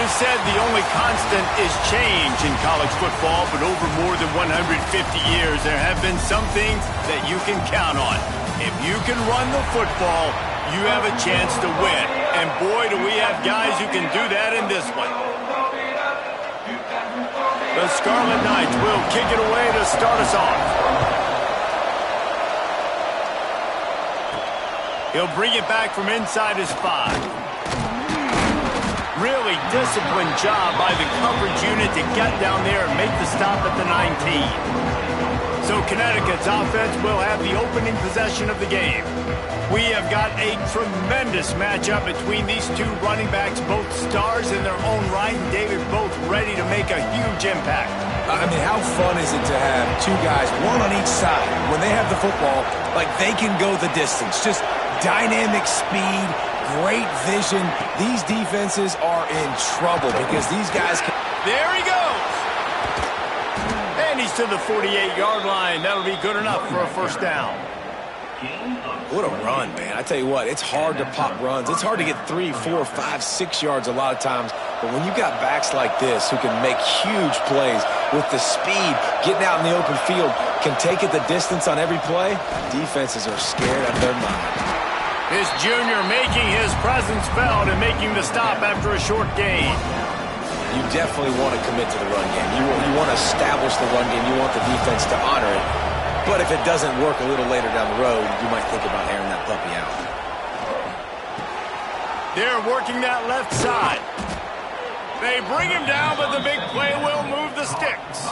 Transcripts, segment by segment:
is said the only constant is change in college football, but over more than 150 years, there have been some things that you can count on. If you can run the football, you have a chance to win. And boy, do we have guys who can do that in this one. The Scarlet Knights will kick it away to start us off. He'll bring it back from inside his 5. Really disciplined job by the coverage unit to get down there and make the stop at the 19. So Connecticut's offense will have the opening possession of the game. We have got a tremendous matchup between these two running backs, both stars in their own right, and David, both ready to make a huge impact. I mean, how fun is it to have two guys, one on each side, when they have the football, like they can go the distance. Just dynamic speed, great vision. These defenses are in trouble because these guys can... There he goes! And he's to the 48-yard line. That'll be good enough for a first down. What a run, man. I tell you what, it's hard to pop runs. It's hard to get 3, 4, 5, 6 yards a lot of times. But when you got backs like this who can make huge plays with the speed, getting out in the open field, can take it the distance on every play, defenses are scared out of their mind. This junior making his presence felt and making the stop after a short gain. You definitely want to commit to the run game. You want to establish the run game. You want the defense to honor it. But if it doesn't work a little later down the road, you might think about airing that puppy out. They're working that left side. They bring him down, but the big play will move the sticks.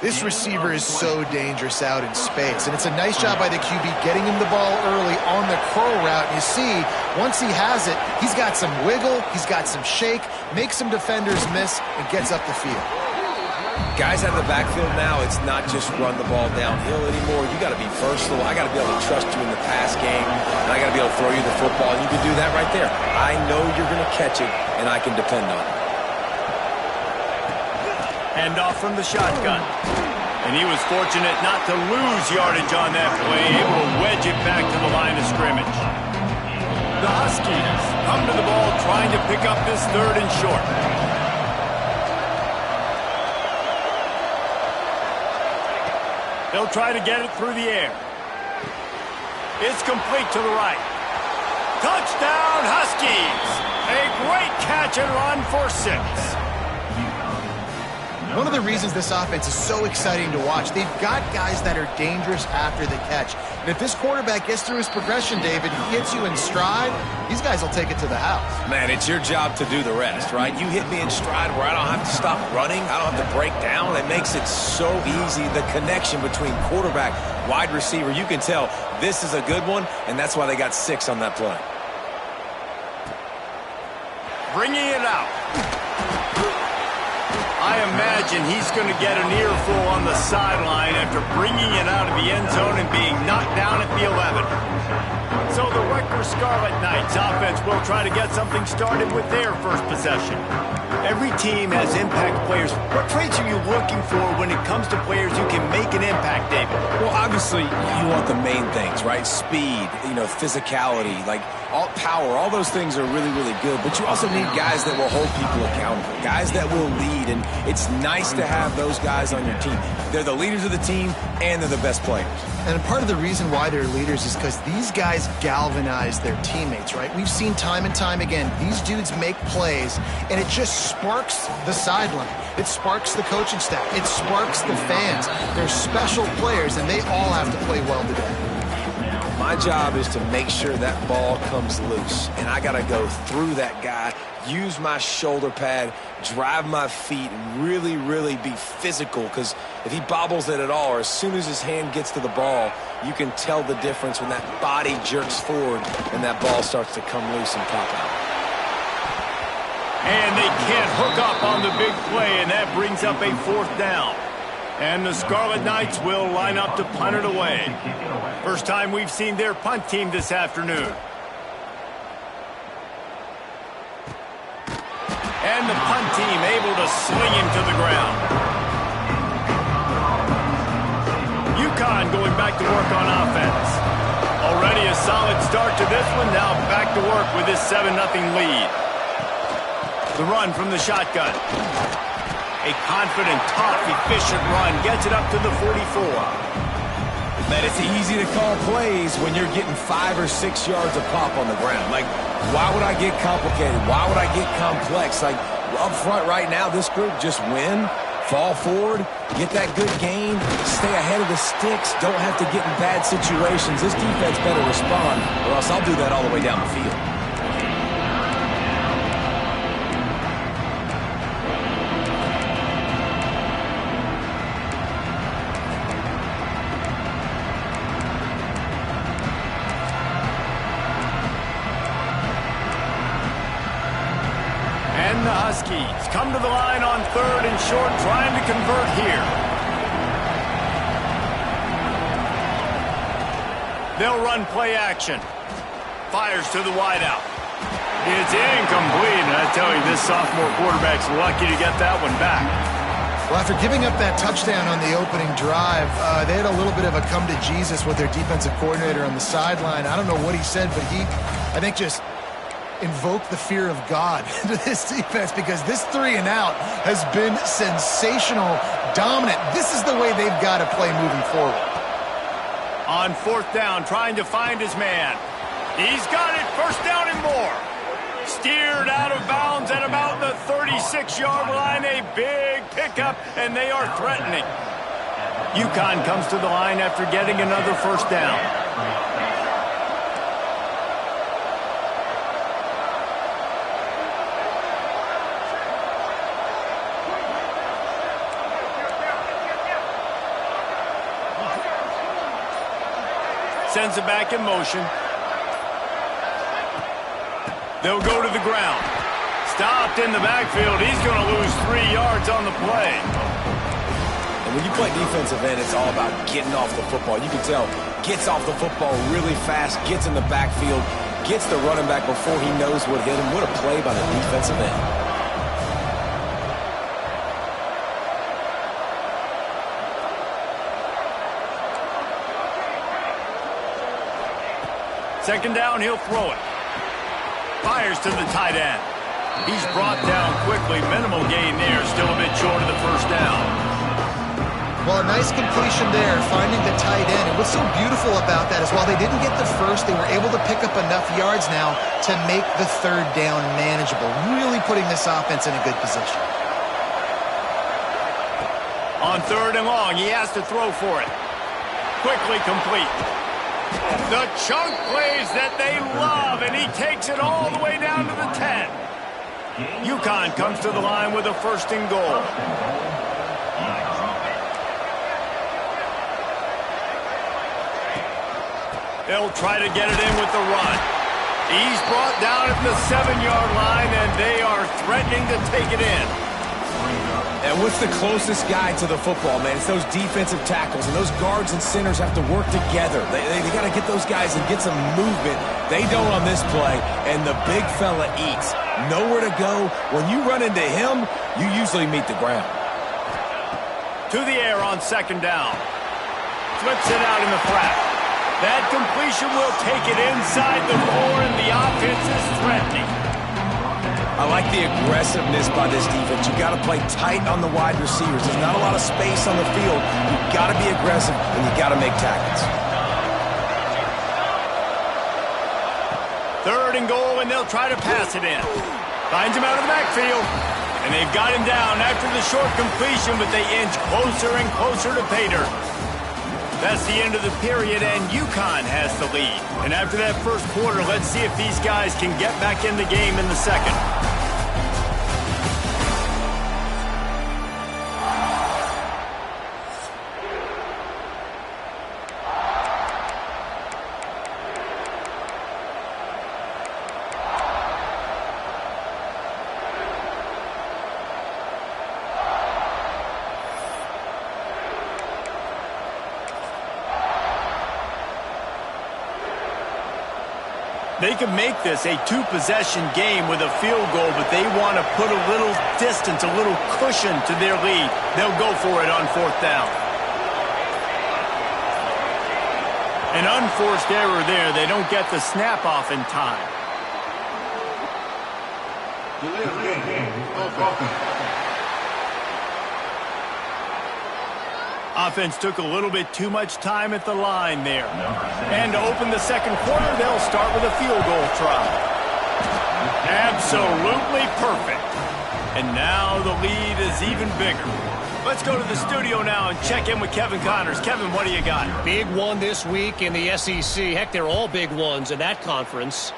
This receiver is so dangerous out in space, and it's a nice job by the QB getting him the ball early on the curl route. And you see, once he has it, he's got some wiggle, he's got some shake, makes some defenders miss, and gets up the field. Guys out of the backfield now, it's not just run the ball downhill anymore. You got to be versatile. I got to be able to trust you in the pass game, and I got to be able to throw you the football, and you can do that right there. I know you're going to catch it, and I can depend on it. Hand off from the shotgun. And he was fortunate not to lose yardage on that play, able to wedge it back to the line of scrimmage. The Huskies come to the ball trying to pick up this 3rd and short. They'll try to get it through the air. It's complete to the right. Touchdown, Huskies! A great catch and run for 6. One of the reasons this offense is so exciting to watch, they've got guys that are dangerous after the catch. And if this quarterback gets through his progression, David, he hits you in stride, these guys will take it to the house. Man, it's your job to do the rest, right? You hit me in stride where I don't have to stop running. I don't have to break down. It makes it so easy. The connection between quarterback, wide receiver, you can tell this is a good one, and that's why they got 6 on that play. Bringing it out. I imagine he's going to get an earful on the sideline after bringing it out of the end zone and being knocked down at the 11. So the Rutgers Scarlet Knights offense will try to get something started with their first possession. Every team has impact players. What traits are you looking for when it comes to players who can make an impact, David? Well, obviously, you want the main things, right? Speed, physicality, like all power, all those things are really, really good. But you also need guys that will hold people accountable, guys that will lead. And it's nice to have those guys on your team. They're the leaders of the team, and they're the best players. And part of the reason why they're leaders is because these guys galvanize their teammates, right? We've seen time and time again, these dudes make plays, and it just sparks the sideline. It sparks the coaching staff. It sparks the fans. They're special players, and they all have to play well today. My job is to make sure that ball comes loose, and I got to go through that guy, use my shoulder pad, drive my feet, and really, really be physical, because if he bobbles it at all, or as soon as his hand gets to the ball, you can tell the difference when that body jerks forward and that ball starts to come loose and pop out. And they can't hook up on the big play, and that brings up a 4th down. And the Scarlet Knights will line up to punt it away. First time we've seen their punt team this afternoon. And the punt team able to sling him to the ground. UConn going back to work on offense. Already a solid start to this one. Now back to work with this 7-0 lead. The run from the shotgun. A confident, tough, efficient run gets it up to the 44. Man, it's easy to call plays when you're getting 5 or 6 yards of pop on the ground. Like, why would I get complicated? Why would I get complex? Like, up front right now, this group just win, fall forward, get that good gain, stay ahead of the sticks, don't have to get in bad situations. This defense better respond, or else I'll do that all the way down the field. The Huskies come to the line on 3rd and short, trying to convert here. They'll run play action. Fires to the wideout. It's incomplete, and I tell you, this sophomore quarterback's lucky to get that one back. Well, after giving up that touchdown on the opening drive, they had a little bit of a come to Jesus with their defensive coordinator on the sideline. I don't know what he said, but he, I think, just invoke the fear of God into this defense, because this 3 and out has been sensational, dominant. This is the way they've got to play moving forward. On 4th down, trying to find his man. He's got it, 1st down and more. Steered out of bounds at about the 36-yard line. A big pickup, and they are threatening. UConn comes to the line after getting another 1st down. Sends it back in motion. They'll go to the ground. Stopped in the backfield. He's going to lose 3 yards on the play. And when you play defensive end, it's all about getting off the football. You can tell, gets off the football really fast, gets in the backfield, gets the running back before he knows what hit him. What a play by the defensive end. Second down, he'll throw it. Fires to the tight end. He's brought down quickly. Minimal gain there. Still a bit short of the 1st down. Well, a nice completion there, finding the tight end. And what's so beautiful about that is while they didn't get the first, they were able to pick up enough yards now to make the 3rd down manageable. Really putting this offense in a good position. On 3rd and long, he has to throw for it. Quickly complete. The chunk plays that they love, and he takes it all the way down to the 10. UConn comes to the line with a 1st and goal. They'll try to get it in with the run. He's brought down at the 7-yard line, and they are threatening to take it in. And what's the closest guy to the football, man? It's those defensive tackles, and those guards and centers have to work together. They got to get those guys and get some movement. They don't on this play, and the big fella eats. Nowhere to go. When you run into him, you usually meet the ground. To the air on 2nd down. Flips it out in the flat. That completion will take it inside the 4, and the offense is threatening. I like the aggressiveness by this defense. You've got to play tight on the wide receivers. There's not a lot of space on the field. You've got to be aggressive, and you've got to make tackles. 3rd and goal, and they'll try to pass it in. Finds him out of the backfield, and they've got him down after the short completion, but they inch closer and closer to pay dirt. That's the end of the period, and UConn has the lead. And after that 1st quarter, let's see if these guys can get back in the game in the 2nd. They can make this a 2-possession game with a field goal, but they want to put a little distance, a little cushion to their lead. They'll go for it on 4th down. An unforced error there. They don't get the snap off in time. Offense took a little bit too much time at the line there. And to open the second quarter, they'll start with a field goal try. Absolutely perfect. And now the lead is even bigger. Let's go to the studio now and check in with Kevin Connors. Kevin, what do you got? Big one this week in the SEC. Heck, they're all big ones in that conference.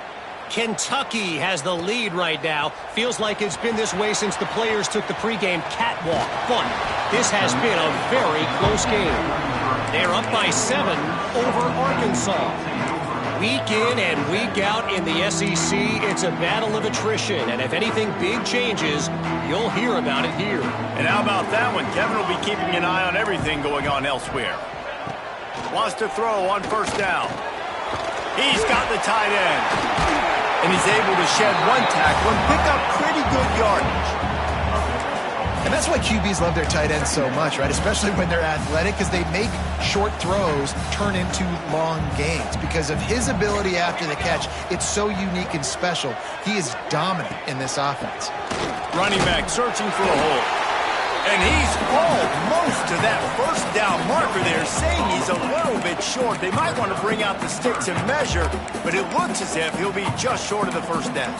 Kentucky has the lead right now. Feels like it's been this way since the players took the pregame catwalk. But this has been a very close game. They're up by 7 over Arkansas. Week in and week out in the SEC, it's a battle of attrition. And if anything big changes, you'll hear about it here. And how about that one? Kevin will be keeping an eye on everything going on elsewhere. Wants to throw on first down. He's got the tight end. And he's able to shed one tackle and pick up pretty good yardage. And that's why QBs love their tight ends so much, right? Especially when they're athletic, because they make short throws turn into long gains. Because of his ability after the catch, it's so unique and special. He is dominant in this offense. Running back searching for a hole. And he's almost to that first down marker there, saying he's a little bit short. They might want to bring out the sticks and measure, but it looks as if he'll be just short of the first down.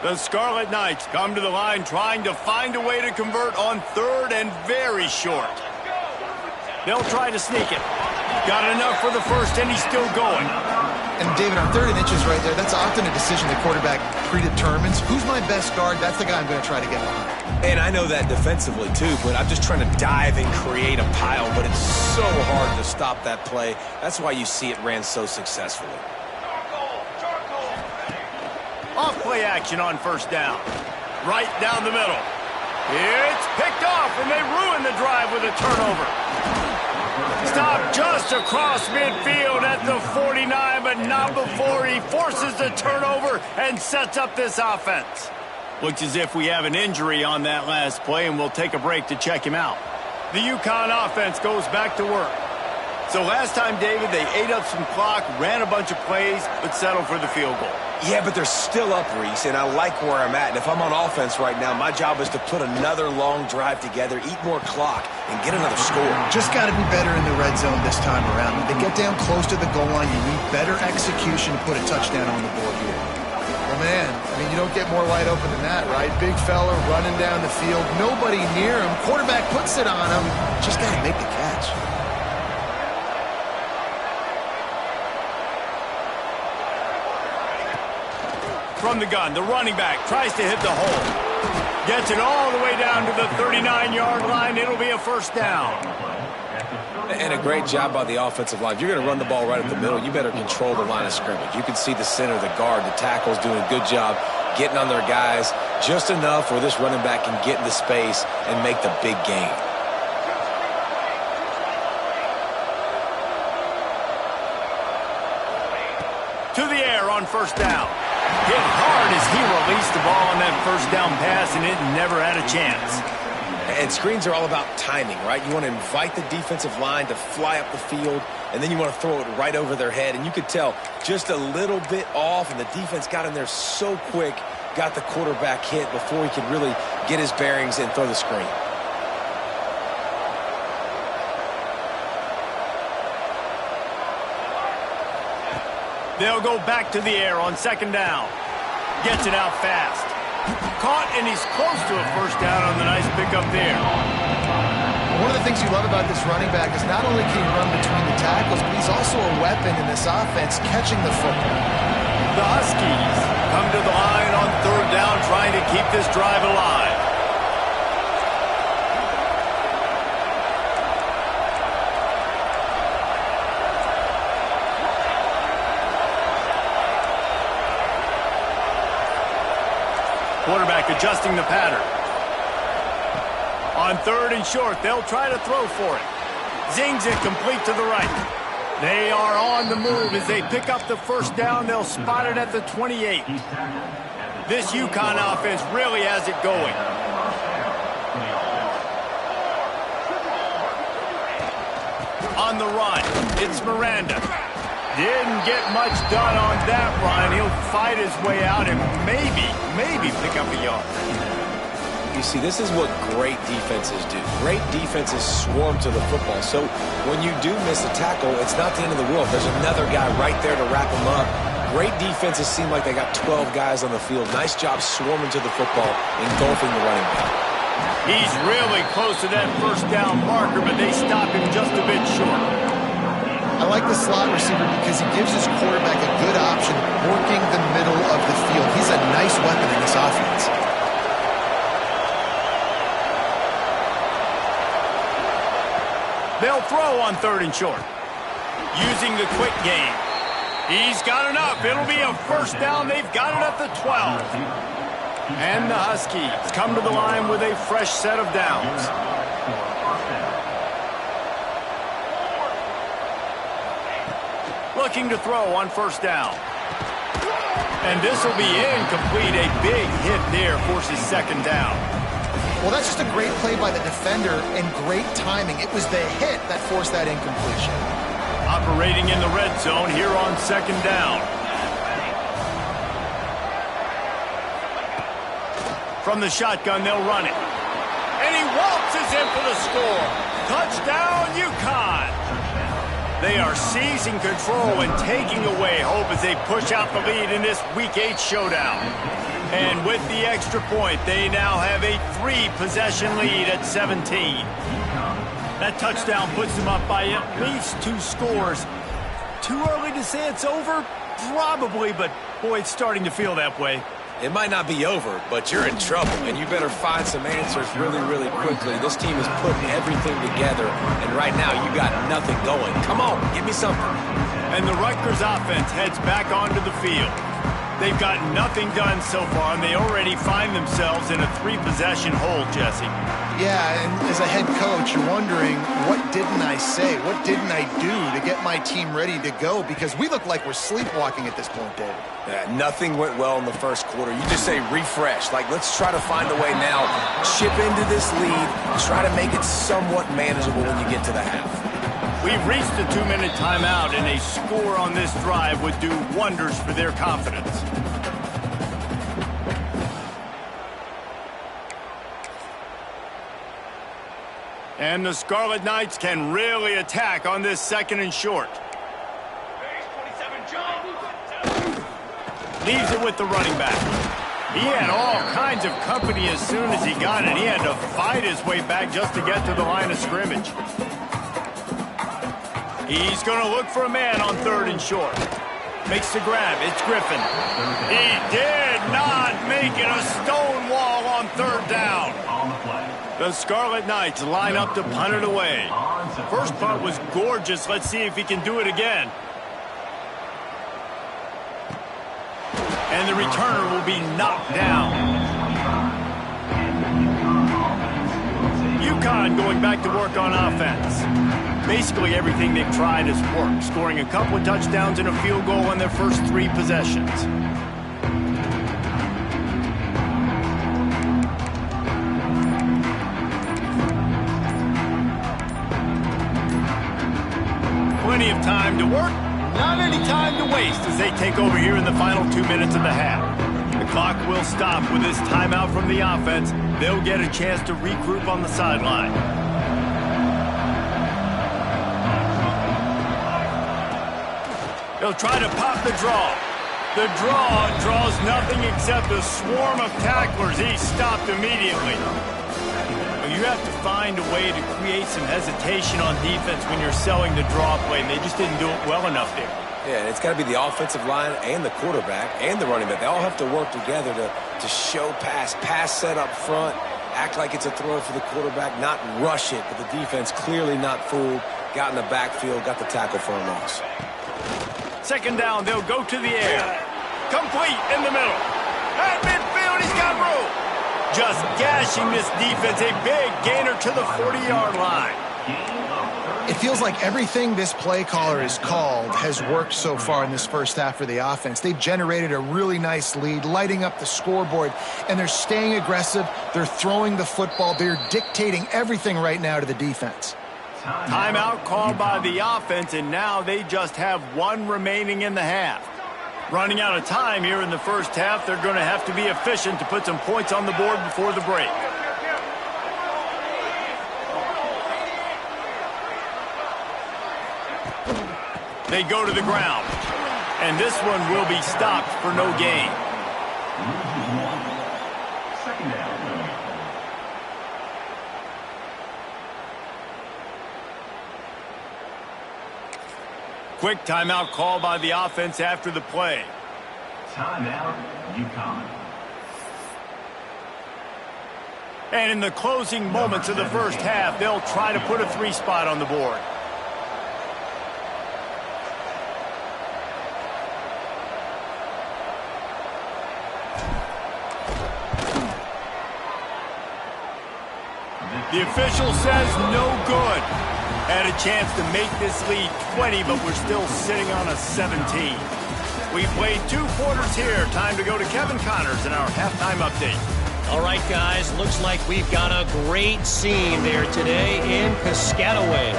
The Scarlet Knights come to the line trying to find a way to convert on third and very short. They'll try to sneak it. Got enough for the first, and he's still going. And David, on 3rd and inches right there, that's often a decision the quarterback predetermines. Who's my best guard? That's the guy I'm going to try to get behind. And I know that defensively, too, but I'm just trying to dive and create a pile, but it's so hard to stop that play. That's why you see it ran so successfully. Off play action on first down. Right down the middle. It's picked off, and they ruin the drive with a turnover. Stop just across midfield at the 49, but not before he forces the turnover and sets up this offense. Looks as if we have an injury on that last play, and we'll take a break to check him out. The UConn offense goes back to work. So last time, David, they ate up some clock, ran a bunch of plays, but settled for the field goal. Yeah, but they're still up, Reese, and I like where I'm at. And if I'm on offense right now, my job is to put another long drive together, eat more clock, and get another score. Just got to be better in the red zone this time around. When they get down close to the goal line, you need better execution to put a touchdown on the board here. Well, man, I mean, you don't get more wide open than that, right? Big fella running down the field, nobody near him. Quarterback puts it on him. Just got to make the catch. From the gun, the running back tries to hit the hole. Gets it all the way down to the 39-yard line. It'll be a first down. And a great job by the offensive line. If you're going to run the ball right up the middle, you better control the line of scrimmage. You can see the center, the guard, the tackles doing a good job getting on their guys just enough where this running back can get into space and make the big gain. To the air on first down. Hit hard as he released the ball on that first down pass, and it never had a chance. And screens are all about timing, right? You want to invite the defensive line to fly up the field, and then you want to throw it right over their head. And you could tell just a little bit off, and the defense got in there so quick, got the quarterback hit before he could really get his bearings and throw the screen. They'll go back to the air on second down. Gets it out fast. Caught, and he's close to a first down on the nice pickup there. One of the things you love about this running back is not only can he run between the tackles, but he's also a weapon in this offense, catching the football. The Huskies come to the line on third down, trying to keep this drive alive. Quarterback adjusting the pattern. On third and short, they'll try to throw for it. Zings it complete to the right. They are on the move as they pick up the first down. They'll spot it at the 28. This UConn offense really has it going. On the run, it's Miranda. Didn't get much done on that run. He'll fight his way out and maybe pick up a yard. You see, this is what great defenses do. Great defenses swarm to the football. So when you do miss a tackle, it's not the end of the world. There's another guy right there to wrap him up. Great defenses seem like they got 12 guys on the field. Nice job swarming to the football, engulfing the running back. He's really close to that first down marker, but they stop him just a bit short. I like the slot receiver because he gives his quarterback a good option working the middle of the field. He's a nice weapon in this offense. They'll throw on 3rd and short. Using the quick game. He's got enough. It'll be a first down. They've got it at the 12. And the Huskies come to the line with a fresh set of downs. Looking to throw on 1st down. And this will be incomplete. A big hit there forces 2nd down. Well, that's just a great play by the defender and great timing. It was the hit that forced that incompletion. Operating in the red zone here on 2nd down. From the shotgun, they'll run it. And he waltzes in for the score. Touchdown, UConn. They are seizing control and taking away hope as they push out the lead in this Week 8 showdown. And with the extra point, they now have a 3-possession lead at 17. That touchdown puts them up by at least 2 scores. Too early to say it's over? Probably, but boy, it's starting to feel that way. It might not be over, but you're in trouble, and you better find some answers really, really quickly. This team is putting everything together, and right now you got nothing going. Come on, give me something. And the Rutgers offense heads back onto the field. They've got nothing done so far, and they already find themselves in a 3-possession hole, Jesse. Yeah, and as a head coach, you're wondering, what didn't I say? What didn't I do to get my team ready to go? Because we look like we're sleepwalking at this point, David. Nothing went well in the first quarter. You just say refresh. Like, let's try to find a way now. Chip into this lead. Try to make it somewhat manageable when you get to the half. We've reached a 2-minute timeout, and a score on this drive would do wonders for their confidence. And the Scarlet Knights can really attack on this 2nd and short. Leaves it with the running back. He had all kinds of company as soon as he got it. He had to fight his way back just to get to the line of scrimmage. He's going to look for a man on 3rd and short. Makes the grab. It's Griffin. He did not make it. A stone wall on 3rd down. The Scarlet Knights line up to punt it away. First punt was gorgeous. Let's see if he can do it again. And the returner will be knocked down. UConn going back to work on offense. Basically everything they've tried has worked, scoring a couple of touchdowns and a field goal on their first 3 possessions. Plenty of time to work, not any time to waste as they take over here in the final 2 minutes of the half. The clock will stop with this timeout from the offense. They'll get a chance to regroup on the sideline. They'll try to pop the draw. The draw draws nothing except a swarm of tacklers. He's stopped immediately. You have to find a way to create some hesitation on defense when you're selling the draw play, and they just didn't do it well enough there. Yeah, it's got to be the offensive line and the quarterback and the running back. They all have to work together to show pass set up front, act like it's a throw for the quarterback, not rush it, but the defense clearly not fooled, got in the backfield, got the tackle for a loss. 2nd down, they'll go to the air. Complete in the middle. At midfield, he's got room. Just gashing this defense, a big gainer to the 40-yard line. It feels like everything this play caller has called has worked so far in this first half for the offense. They've generated a really nice lead, lighting up the scoreboard, and they're staying aggressive. They're throwing the football. They're dictating everything right now to the defense. Timeout called by the offense, and now they just have one remaining in the half. Running out of time here in the first half, they're going to have to be efficient to put some points on the board before the break. They go to the ground, and this one will be stopped for no gain. Second down. Quick timeout call by the offense after the play. Timeout, UConn. And in the closing moments of the first half, they'll try to put a 3 spot on the board. The official says no good. Had a chance to make this lead 20, but we're still sitting on a 17. We played 2 quarters here. Time to go to Kevin Connors in our halftime update. All right, guys, looks like we've got a great scene there today in Piscataway.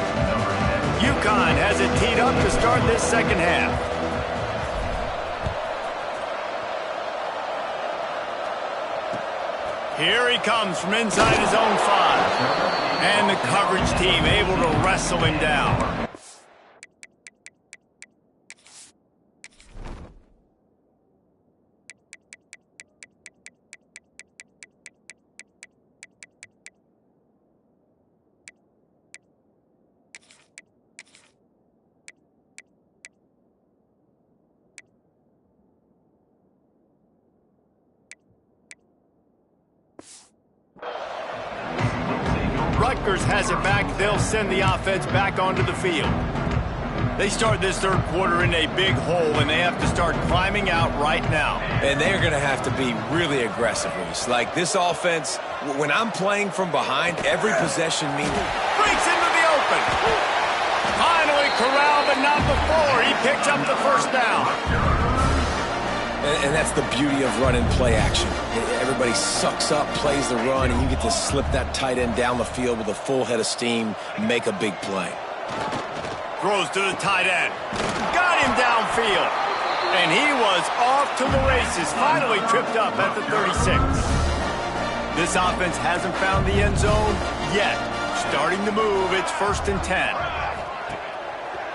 UConn has it teed up to start this second half. Here he comes from inside his own 5. And the coverage team able to wrestle him down. Rutgers has it back. They'll send the offense back onto the field. They start this third quarter in a big hole, and they have to start climbing out right now. And they're going to have to be really aggressive. Like this offense, when I'm playing from behind, every possession means... Breaks into the open. Finally corralled, but not before. He picks up the first down. And that's the beauty of running play action. Everybody sucks up, plays the run, and you get to slip that tight end down the field with a full head of steam and make a big play. Throws to the tight end. Got him downfield. And he was off to the races. Finally tripped up at the 36. This offense hasn't found the end zone yet. Starting to move. It's 1st and 10.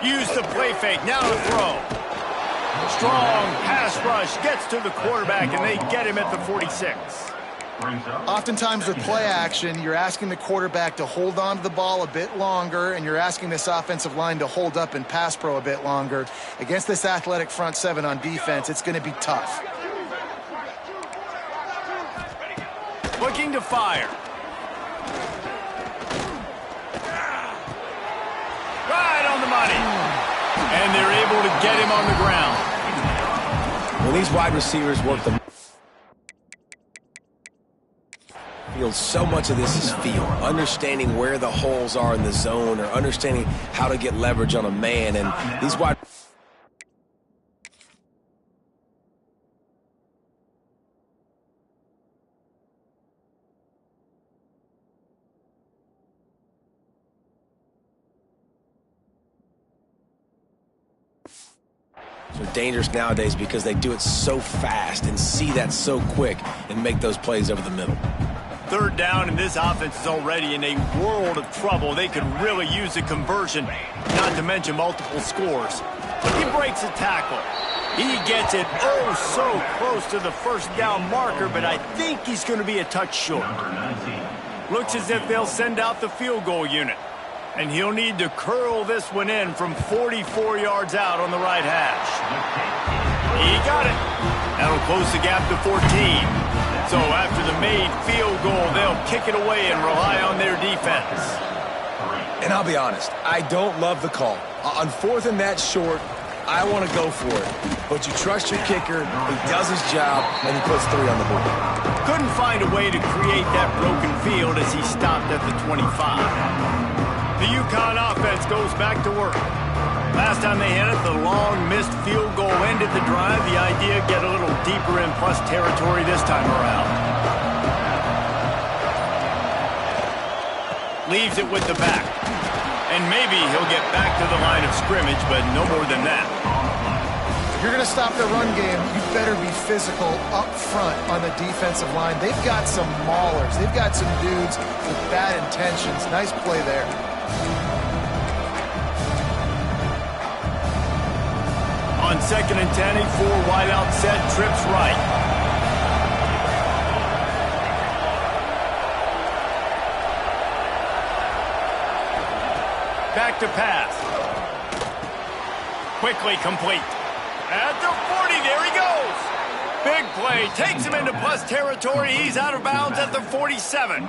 Use the play fake. Now to throw. Strong pass rush gets to the quarterback, and they get him at the 46. Oftentimes with play action, you're asking the quarterback to hold on to the ball a bit longer, and you're asking this offensive line to hold up in pass pro a bit longer. Against this athletic front 7 on defense, it's going to be tough. Looking to fire. Right on the money. And they're able to get him on the ground. When these wide receivers work the field, so much of this is feel. Understanding where the holes are in the zone, or understanding how to get leverage on a man. And these wide... are dangerous nowadays because they do it so fast and see that so quick and make those plays over the middle. Third down, and this offense is already in a world of trouble. They could really use a conversion, not to mention multiple scores. He breaks a tackle. He gets it so close to the first down marker, but I think he's going to be a touch short. Looks as if they'll send out the field goal unit. And he'll need to curl this one in from 44 yards out on the right hash. He got it. That'll close the gap to 14. So after the made field goal, they'll kick it away and rely on their defense. And I'll be honest, I don't love the call. On 4th and that short, I want to go for it. But you trust your kicker, he does his job, and he puts 3 on the board. Couldn't find a way to create that broken field as he stopped at the 25. The UConn offense goes back to work. Last time they had it, the long missed field goal ended the drive. The idea, get a little deeper in plus territory this time around. Leaves it with the back. And maybe he'll get back to the line of scrimmage, but no more than that. If you're going to stop the run game, you better be physical up front on the defensive line. They've got some maulers. They've got some dudes with bad intentions. Nice play there. On 2nd and 10, a 4 wide out set, trips right. Back to pass. Quickly complete. At the 40, there he goes. Big play, takes him into plus territory. He's out of bounds at the 47.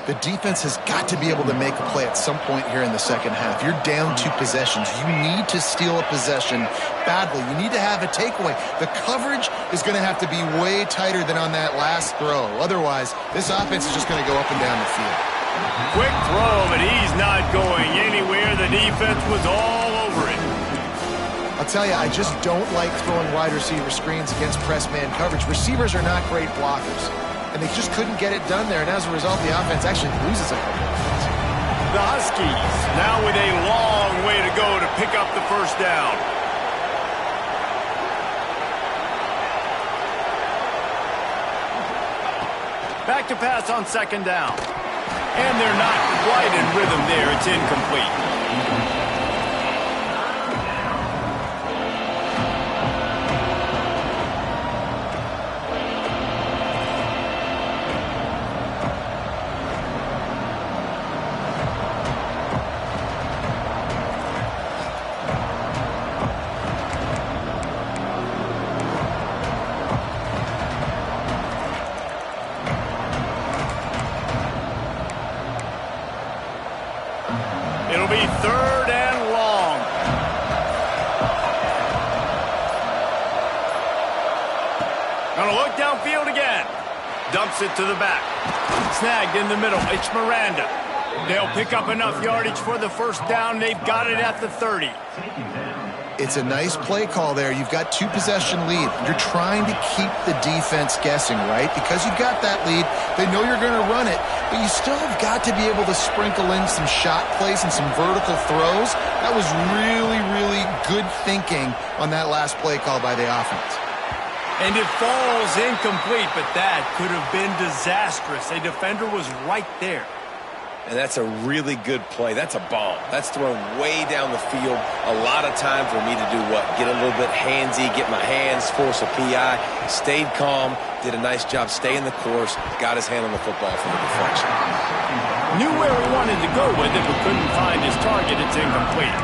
The defense has got to be able to make a play at some point here in the second half. You're down 2 possessions. You need to steal a possession badly. You need to have a takeaway. The coverage is going to have to be way tighter than on that last throw. Otherwise, this offense is just going to go up and down the field. Quick throw, but he's not going anywhere. The defense was all over it. I'll tell you, I just don't like throwing wide receiver screens against press man coverage. Receivers are not great blockers, and they just couldn't get it done there. And as a result, the offense actually loses a couple of points. The Huskies now with a long way to go to pick up the first down. Back to pass on 2nd down. And they're not quite in rhythm there. It's incomplete. It'll be 3rd and long. Gonna look downfield again. Dumps it to the back. Snagged in the middle. It's Miranda. They'll pick up enough yardage for the first down. They've got it at the 30. It's a nice play call there. You've got 2 possession lead. You're trying to keep the defense guessing, right? Because you've got that lead. They know you're going to run it, but you still have got to be able to sprinkle in some shot plays and some vertical throws. That was really, really good thinking on that last play call by the offense. And it falls incomplete, but that could have been disastrous. A defender was right there. And that's a really good play. That's a bomb. That's thrown way down the field. A lot of time for me to do what? Get a little bit handsy, get my hands, force a PI. Stayed calm, did a nice job staying the course, got his hand on the football for the deflection. Knew where he wanted to go with it, but couldn't find his target. It's incomplete.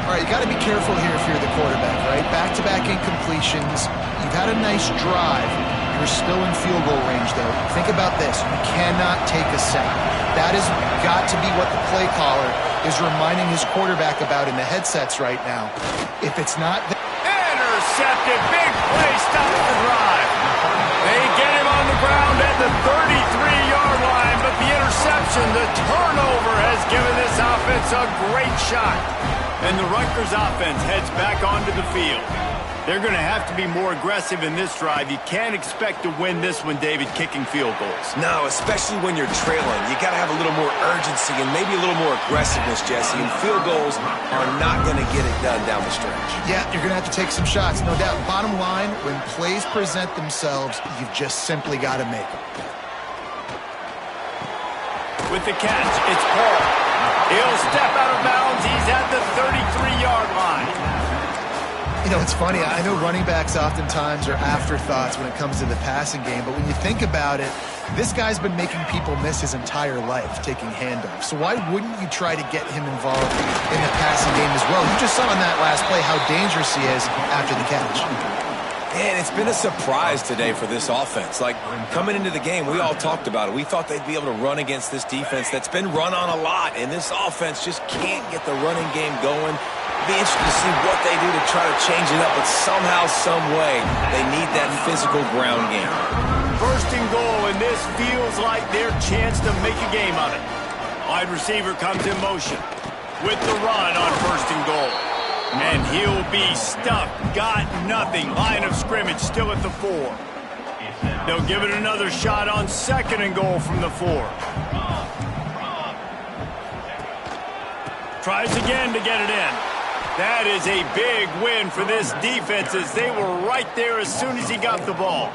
All right, you got to be careful here if you're the quarterback, right? Back-to-back incompletions. You've had a nice drive. You're still in field goal range, though. Think about this. You cannot take a sack. That has got to be what the play caller is reminding his quarterback about in the headsets right now. If it's not... Intercepted. Big play. Stops the drive. They get him on the ground at the 33-yard line, but the interception, the turnover, has given this offense a great shot. And the Rutgers offense heads back onto the field. They're going to have to be more aggressive in this drive. You can't expect to win this one, David, kicking field goals. No, especially when you're trailing. You got to have a little more urgency and maybe a little more aggressiveness, Jesse. And field goals are not going to get it done down the stretch. Yeah, you're going to have to take some shots, no doubt. Bottom line, when plays present themselves, you've just simply got to make them. With the catch, it's Paul. He'll step out of bounds. He's at the 33-yard line. You know, it's funny. I know running backs oftentimes are afterthoughts when it comes to the passing game, but when you think about it, this guy's been making people miss his entire life taking handoffs. So why wouldn't you try to get him involved in the passing game as well? You just saw in that last play how dangerous he is after the catch. Man, it's been a surprise today for this offense. Like, coming into the game, we all talked about it. We thought they'd be able to run against this defense that's been run on a lot, and this offense just can't get the running game going. Be interested to see what they do to try to change it up, but somehow, some way, they need that physical ground game. 1st and goal, and this feels like their chance to make a game of it. Wide receiver comes in motion with the run on 1st and goal. And he'll be stuffed. Got nothing. Line of scrimmage still at the 4. They'll give it another shot on 2nd and goal from the 4. Tries again to get it in. That is a big win for this defense as they were right there as soon as he got the ball.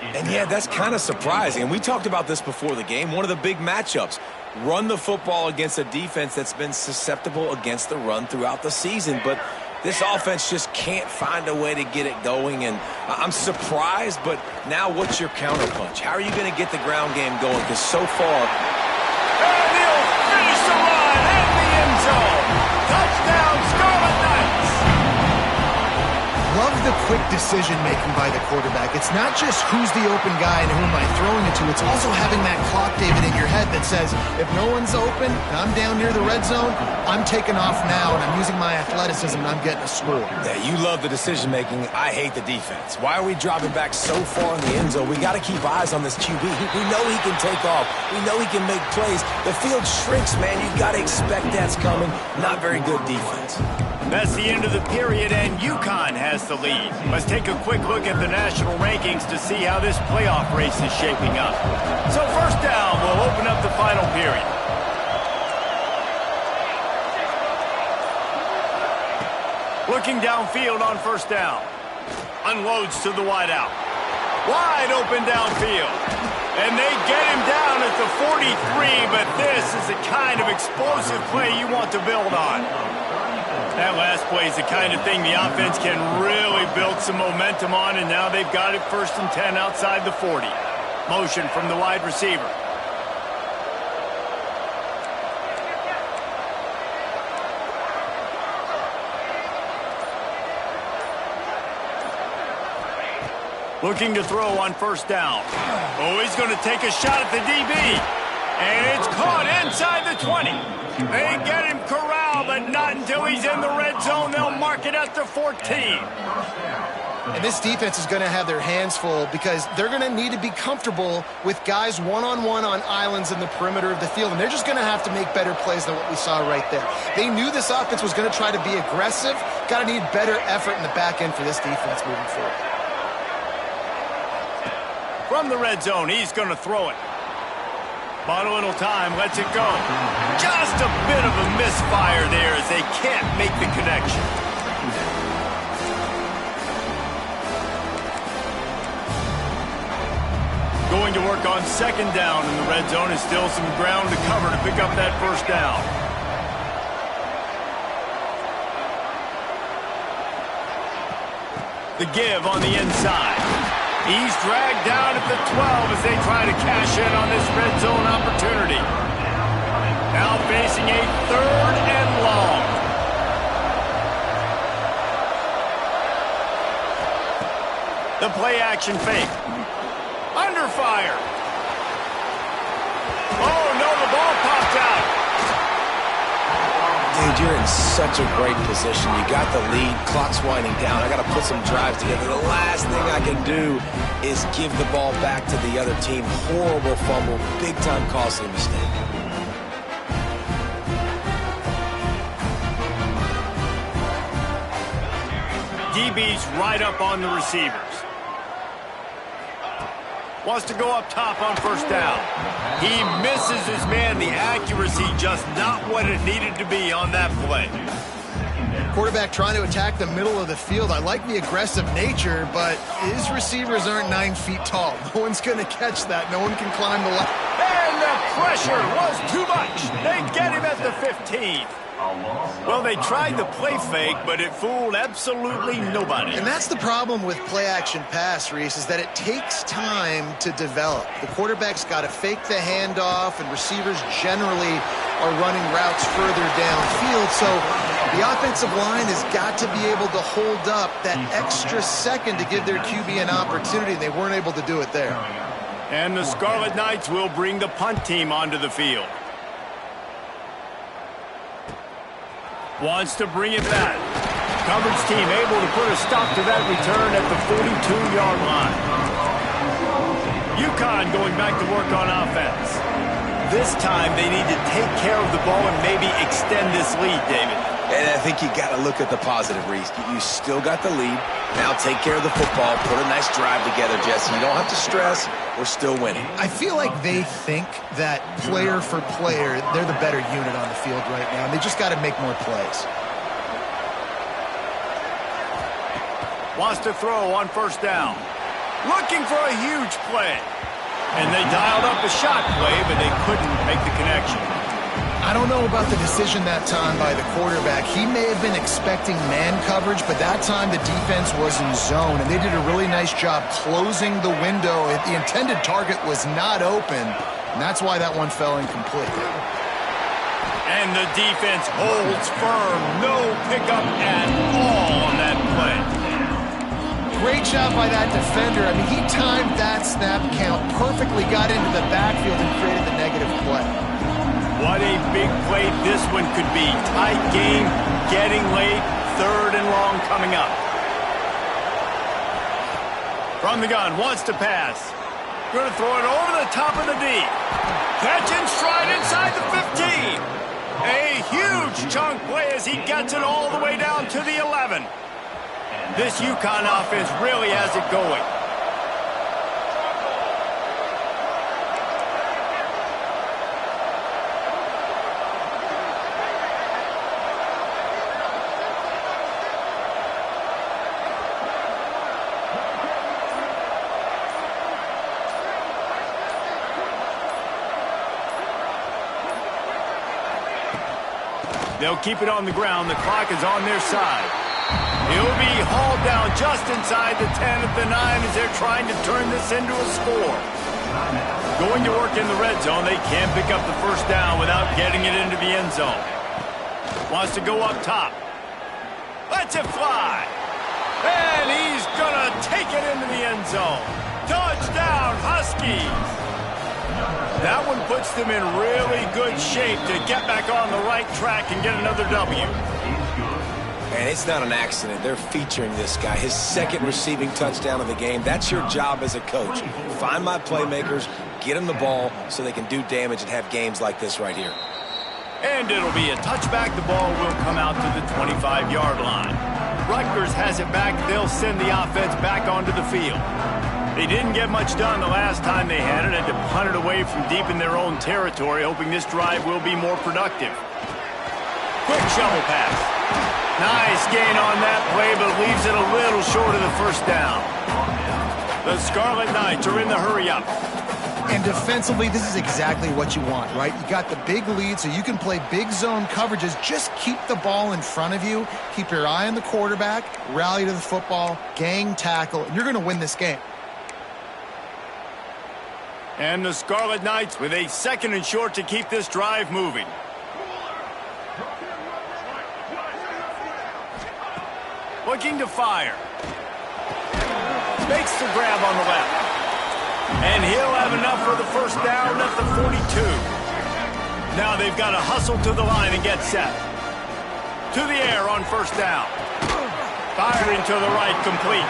And yeah, that's kind of surprising. And we talked about this before the game. One of the big matchups. Run the football against a defense that's been susceptible against the run throughout the season. But this offense just can't find a way to get it going. And I'm surprised, but now what's your counterpunch? How are you going to get the ground game going? Because so far... And he'll finish the line in the end zone. Touchdown, Scarlet Knights. Love the quick decision-making by the quarterback. It's not just who's the open guy and who am I throwing it to. It's also having that clock, David, in your head that says, if no one's open and I'm down near the red zone, I'm taking off now and I'm using my athleticism and I'm getting a score. Yeah, you love the decision-making. I hate the defense. Why are we dropping back so far in the end zone? We got to keep eyes on this QB. We know he can take off. We know he can make plays. The field shrinks, man. You got to expect that's coming. Not very good defense. That's the end of the period, and UConn has the lead. Let's take a quick look at the national rankings to see how this playoff race is shaping up. So first down, we'll open up the final period. Looking downfield on first down. Unloads to the wideout. Wide open downfield. And they get him down at the 43, but this is the kind of explosive play you want to build on. That last play is the kind of thing the offense can really build some momentum on, and now they've got it 1st and 10 outside the 40. Motion from the wide receiver. Looking to throw on first down. Oh, he's going to take a shot at the DB. And it's caught inside the 20. They get him corralled, but not until he's in the red zone. They'll mark it at the 14. And this defense is going to have their hands full because they're going to need to be comfortable with guys one-on-one on islands in the perimeter of the field. And they're just going to have to make better plays than what we saw right there. They knew this offense was going to try to be aggressive. Got to need better effort in the back end for this defense moving forward. From the red zone, he's going to throw it. Bought a little time, lets it go. Just a bit of a misfire there as they can't make the connection. Going to work on second down in the red zone is still some ground to cover to pick up that first down. The give on the inside. He's dragged down at the 12 as they try to cash in on this red zone opportunity. Now facing a 3rd and long. The play action fake. Under fire. Oh, no, the ball popped out. Dude, you're in such a great position. You got the lead. Clock's winding down. I got to put some drives together. The last thing I can do is give the ball back to the other team. Horrible fumble. Big-time costly mistake. DB's right up on the receivers. Wants to go up top on first down. He misses his man. The accuracy just not what it needed to be on that play. Quarterback trying to attack the middle of the field. I like the aggressive nature, but his receivers aren't 9 feet tall. No one's going to catch that. No one can climb the ladder. And the pressure was too much. They get him at the 15. Well, they tried the play fake, but it fooled absolutely nobody. And that's the problem with play-action pass, Reese, is that it takes time to develop. The quarterback's got to fake the handoff, and receivers generally are running routes further downfield. So the offensive line has got to be able to hold up that extra second to give their QB an opportunity, and they weren't able to do it there. And the Scarlet Knights will bring the punt team onto the field. Wants to bring it back. Coverage team able to put a stop to that return at the 42-yard line. UConn going back to work on offense. This time they need to take care of the ball and maybe extend this lead, David. And I think you got to look at the positive, Reese. You still got the lead. Now take care of the football. Put a nice drive together, Jesse. You don't have to stress. We're still winning. I feel like they think that player for player, they're the better unit on the field right now, and they just got to make more plays. Wants to throw on first down. Looking for a huge play. And they dialed up a shot play, but they couldn't make the connection. I don't know about the decision that time by the quarterback. He may have been expecting man coverage, but that time the defense was in zone, and they did a really nice job closing the window. The intended target was not open, and that's why that one fell incomplete. And the defense holds firm. No pickup at all on that play. Great job by that defender. I mean, he timed that snap count perfectly, got into the backfield, and created the negative play. What a big play this one could be. Tight game, getting late, 3rd and long coming up. From the gun, wants to pass. Going to throw it over the top of the D. Catch and stride inside the 15. A huge chunk play as he gets it all the way down to the 11. This UConn offense really has it going. They'll keep it on the ground. The clock is on their side. He'll be hauled down just inside the 10 at the 9 as they're trying to turn this into a score. Going to work in the red zone. They can't pick up the first down without getting it into the end zone. Wants to go up top. Lets it fly. And he's going to take it into the end zone. Touchdown, Huskies. That one puts them in really good shape to get back on the right track and get another W. And it's not an accident. They're featuring this guy. His 2nd receiving touchdown of the game. That's your job as a coach. Find my playmakers, get them the ball so they can do damage and have games like this right here. And it'll be a touchback. The ball will come out to the 25-yard line. Rutgers has it back. They'll send the offense back onto the field. They didn't get much done the last time they had it. Had to punt it away from deep in their own territory, hoping this drive will be more productive. Quick shovel pass. Nice gain on that play, but leaves it a little short of the first down. The Scarlet Knights are in the hurry-up. And defensively, this is exactly what you want, right? You got the big lead, so you can play big zone coverages. Just keep the ball in front of you. Keep your eye on the quarterback. Rally to the football. Gang tackle. And you're going to win this game. And the Scarlet Knights with a 2nd and short to keep this drive moving. Looking to fire. Makes the grab on the left. And he'll have enough for the first down at the 42. Now they've got to hustle to the line and get set. To the air on first down. Firing to the right, complete.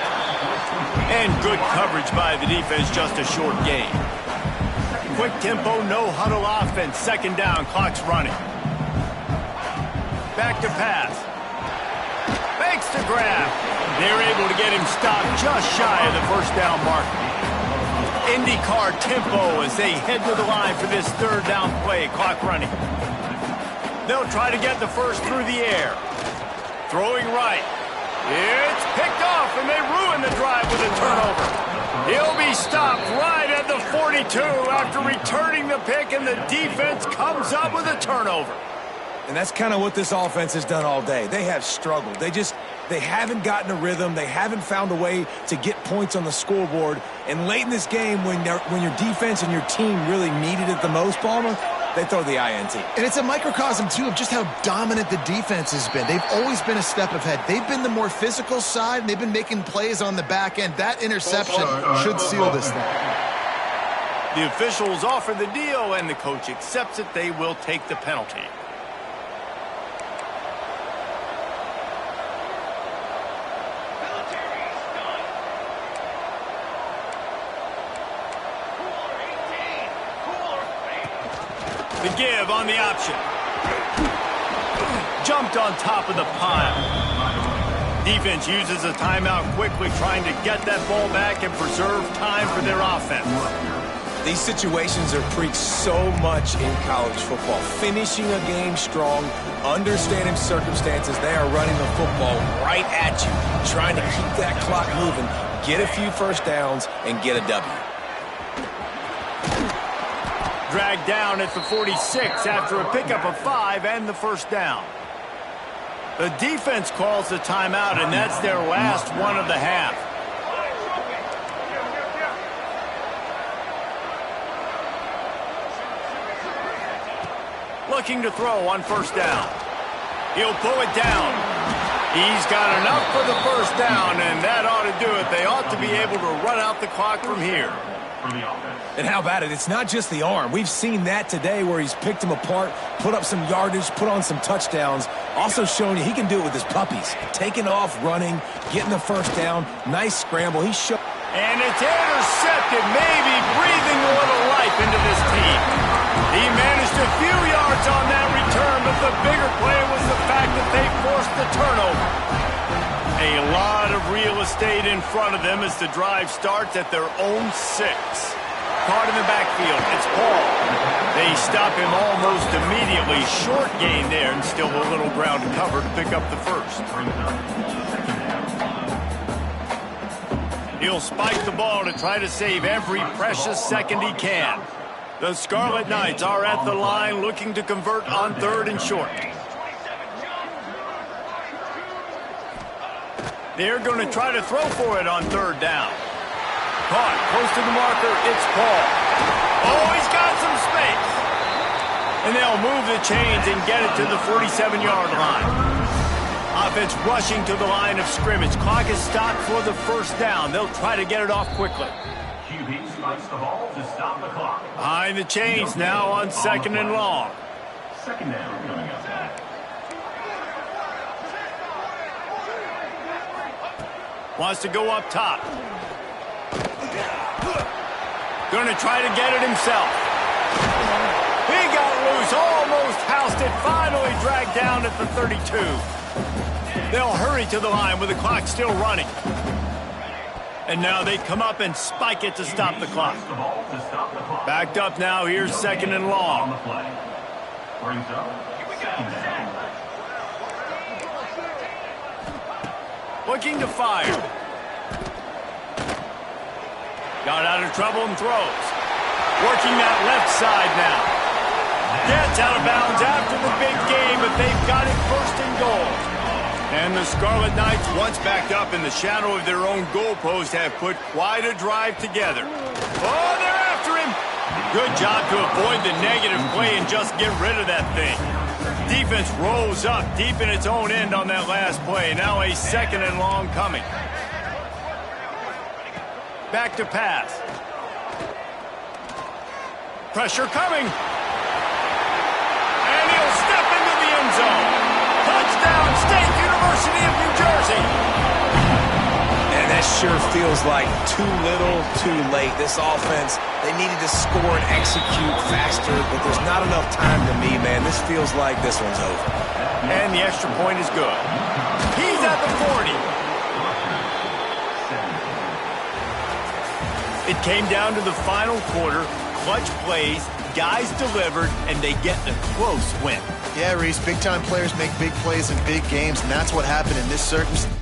And good coverage by the defense, just a short gain. Quick tempo, no huddle offense. 2nd down, clock's running. Back to pass. Makes the grab. They're able to get him stopped just shy of the first down marker. IndyCar tempo as they head to the line for this 3rd down play. Clock running. They'll try to get the first through the air. Throwing right. It's picked off, and they ruin the drive with a turnover. He'll be stopped right at the 42 after returning the pick, and the defense comes up with a turnover. And that's kind of what this offense has done all day. They have struggled. They haven't gotten a rhythm. They haven't found a way to get points on the scoreboard. And late in this game, when your defense and your team really needed it the most, Palmer, they throw the INT. And it's a microcosm, too, of just how dominant the defense has been. They've always been a step ahead. They've been the more physical side, and they've been making plays on the back end. That interception should seal this thing. The officials offer the deal, and the coach accepts it. They will take the penalty. The give on the option. jumped on top of the pile. Defense uses a timeout quickly, trying to get that ball back and preserve time for their offense. These situations are preached so much in college football. Finishing a game strong, understanding circumstances. They are running the football right at you, trying to keep that clock moving, get a few first downs, and get a W. Dragged down at the 46 after a pickup of 5 and the first down. The defense calls the timeout, and that's their last one of the half. Looking to throw on first down. He'll pull it down. He's got enough for the first down, and that ought to do it. They ought to be able to run out the clock from here. And how about it? It's not just the arm. We've seen that today where he's picked them apart, put up some yardage, put on some touchdowns. Also showing you he can do it with his puppies. Taking off, running, getting the first down. Nice scramble. He showed. And it's intercepted, maybe breathing a little life into this team. He managed a few yards on that return, but the bigger play was the fact that they forced the turnover. A lot of real estate in front of them as the drive starts at their own 6. Caught in the backfield, it's Paul. They stop him almost immediately. Short gain there, and still a little ground to cover to pick up the first. He'll spike the ball to try to save every precious second he can. The Scarlet Knights are at the line looking to convert on 3rd and short. They're going to try to throw for it on 3rd down. Caught close to the marker, it's Paul. Oh, he's got some space. And they'll move the chains and get it to the 47-yard line. Offense rushing to the line of scrimmage. Clock is stopped for the first down. They'll try to get it off quickly. QB spikes the ball to stop the clock. Behind the chains now on 2nd and long. Second down coming up. Wants to go up top. Going to try to get it himself. He got loose, almost housed it, finally dragged down at the 32. They'll hurry to the line with the clock still running. And now they come up and spike it to stop the clock. Backed up now, here's 2nd and long. Brings up second down. Looking to fire. Got out of trouble and throws. Working that left side now. Gets out of bounds after the big game, but they've got it 1st and goal. And the Scarlet Knights, once backed up in the shadow of their own goalpost, have put quite a drive together. Oh, they're after him. Good job to avoid the negative play and just get rid of that thing. Defense rolls up deep in its own end on that last play. Now a 2nd and long coming. Back to pass. Pressure coming. And he'll step into the end zone. Touchdown, State University of New Jersey. And that sure feels like too little, too late. This offense, they needed to score and execute faster, but there's not enough time to me, man. This feels like this one's over. And the extra point is good. He's at the 40. It came down to the final quarter. Clutch plays, guys delivered, and they get a close win. Yeah, Reese, big-time players make big plays in big games, and that's what happened in this circumstance.